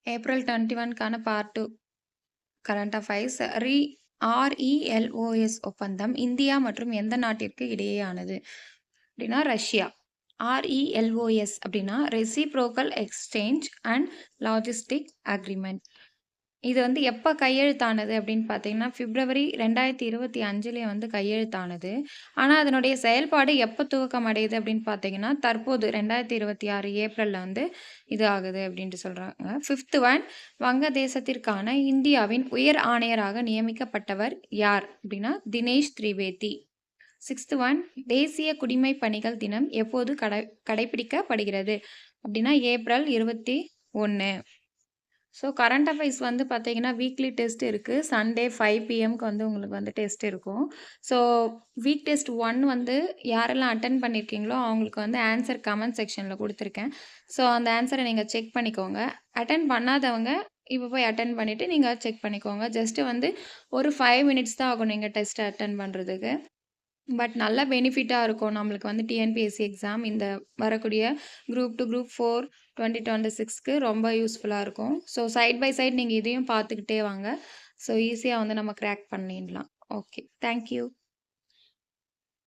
April 21க்கான part 2 current affairs. RELOS ஒப்பந்தம் India மற்றும் எந்த நாட்டிற்கு இடையேயானது? அப்படின்னா ரஷ்யா. RELOS அப்படின்னா reciprocal exchange and logistic agreement. இது வந்து எப்ப கையெழுத்தானது அப்படின்னு பார்த்தீங்கன்னா, பிப்ரவரி 2025லயே வந்து கையெழுத்தானது. ஆனா, அதனுடைய செயல்பாடு எப்ப துவக்கம் அடையுது அப்படின்னு பார்த்தீங்கன்னா, தற்போது 2026 ஏப்ரல்ல வந்து இது ஆகுது அப்படின்ட்டு சொல்றாங்க. 5த் ஒன் வங்கதேசத்திற்கான இந்தியாவின் உயர் ஆணையராக நியமிக்கப்பட்டவர் யார்? அப்படின்னா தினேஷ் திரிவேதி. 6த் ஒன் தேசிய குடிமைப் பணிகள் தினம் எப்போது கடைப்பிடிக்கப்படுகிறது? அப்படின்னா ஏப்ரல் 21. ஸோ கரண்ட் அஃபைர்ஸ் வந்து பார்த்தீங்கன்னா, வீக்லி டெஸ்ட் இருக்கு. சண்டே 5 பிஎம்க்கு வந்து உங்களுக்கு வந்து டெஸ்ட் இருக்கும். ஸோ வீக் டெஸ்ட் 1 வந்து யாரெல்லாம் அட்டெண்ட் பண்ணியிருக்கீங்களோ, அவங்களுக்கு வந்து ஆன்சர் கமெண்ட் செக்ஷன்ல குடுத்துருக்கேன். ஸோ அந்த ஆன்சர நீங்க செக் பண்ணிக்கோங்க. அட்டெண்ட் பண்ணாதவங்க இப்ப போய் அட்டெண்ட் பண்ணிட்டு நீங்க செக் பண்ணிக்கோங்க. ஜஸ்ட் வந்து ஒரு 5 மினிட்ஸ் தான் ஆகும் நீங்க டெஸ்ட் அட்டெண்ட் பண்றதுக்கு. பட் நல்ல பெனிஃபிட்டா இருக்கும். நம்மளுக்கு வந்து டிஎன்பிஎஸ்சி எக்ஸாம் இந்த வரக்கூடிய குரூப் 2, குரூப் 4 2026க்கு ரொம்ப யூஸ்ஃபுல்லா இருக்கும். ஸோ சைட் பை சைட் நீங்க இதையும் பார்த்துக்கிட்டே வாங்க. ஸோ ஈஸியா வந்து நம்ம கிராக் பண்ணிடலாம். ஓகே. Thank you.